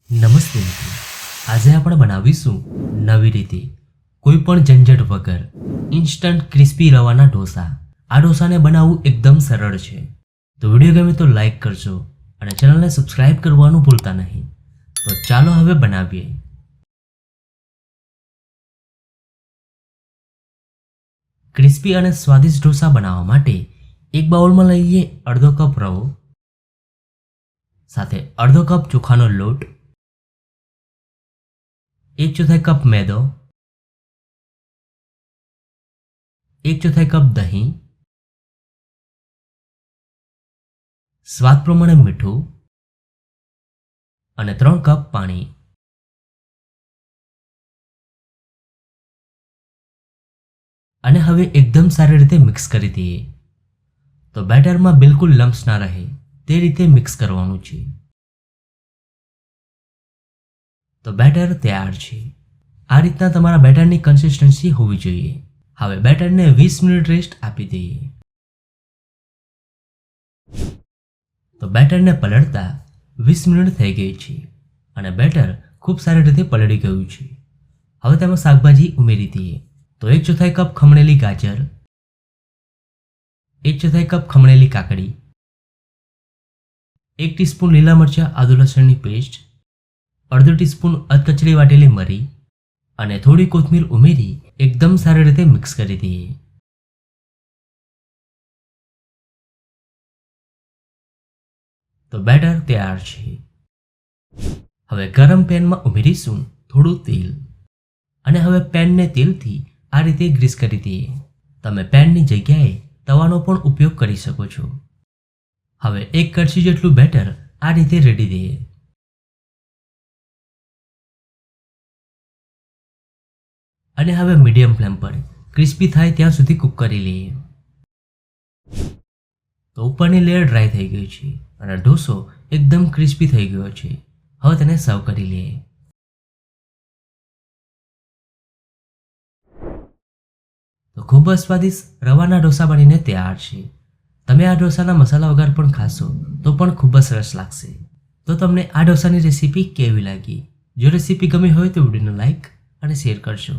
નમસ્તે મિત્રો, આજે આપણે બનાવીશું નવી રીતે કોઈ પણ ઝંઝટ વગર ઇન્સ્ટન્ટ ક્રિસ્પી રવાના ઢોસા. આ ઢોસાને બનાવવું એકદમ સરળ છે. તો વિડીયો ગમે તો લાઈક કરજો અને ચેનલને સબસ્ક્રાઇબ કરવાનું ભૂલતા નહીં. તો ચાલો હવે બનાવીએ. ક્રિસ્પી અને સ્વાદિષ્ટ ઢોસા બનાવવા માટે એક બાઉલમાં લઈએ અડધો કપ રવો, સાથે અડધો કપ ચોખાનો લોટ, 1/4 કપ મેદો, 1/4 કપ દહીં, સ્વાદ પ્રમાણે મીઠું અને 3 કપ પાણી. અને હવે એકદમ સારી રીતે મિક્સ કરી દઈએ. તો બેટરમાં બિલકુલ લમ્પ્સ ના રહે તે રીતે મિક્સ કરવાનું છે. તો બેટર તૈયાર છે. આ રીતના તમારા બેટરની કન્સિસ્ટન્સી હોવી જોઈએ. હવે બેટરને 20 મિનિટ રેસ્ટ આપી દઈએ. તો બેટરને પલળતા 20 મિનિટ થઈ ગઈ છે અને બેટર ખૂબ સારી રીતે પલળી ગયું છે. હવે તેમાં શાકભાજી ઉમેરી દઈએ. તો 1/4 કપ ખમણેલી ગાજર, 1/4 કપ ખમણેલી કાકડી, 1 ટીસ્પૂન લીલા મરચાં આદુ લસણની પેસ્ટ, અડધો ટીસ્પૂન અધકચરી વાટેલી મરી અને થોડી કોથમીર ઉમેરી એકદમ સારી રીતે મિક્સ કરી દઈએ. તો બેટર તૈયાર છે. હવે ગરમ પેનમાં ઉમેરીશું થોડું તેલ અને હવે પેનને તેલથી આ રીતે ગ્રીસ કરી દઈએ. તમે પેનની જગ્યાએ તવાનો પણ ઉપયોગ કરી શકો છો. હવે 1 કળશી જેટલું બેટર આ રીતે રેડી દઈએ. અને હવે મીડિયમ ફ્લેમ પર ક્રિસ્પી થાય ત્યાં સુધી કૂક કરી લઈએ. તો ઉપરની લેયર ડ્રાય થઈ ગઈ છે અને ઢોસો એકદમ ક્રિસ્પી થઈ ગયો છે. હવે તેને સર્વ કરી લઈએ. તો ખૂબ જ સ્વાદિષ્ટ રવાના ઢોસા બનીને તૈયાર છે. તમે આ ઢોસાના મસાલા વગર પણ ખાશો તો પણ ખૂબ જ સરસ લાગશે. તો તમને આ ઢોસાની રેસીપી કેવી લાગી? જો રેસીપી ગમી હોય તો વિડીયોને લાઈક અને શેર કરજો.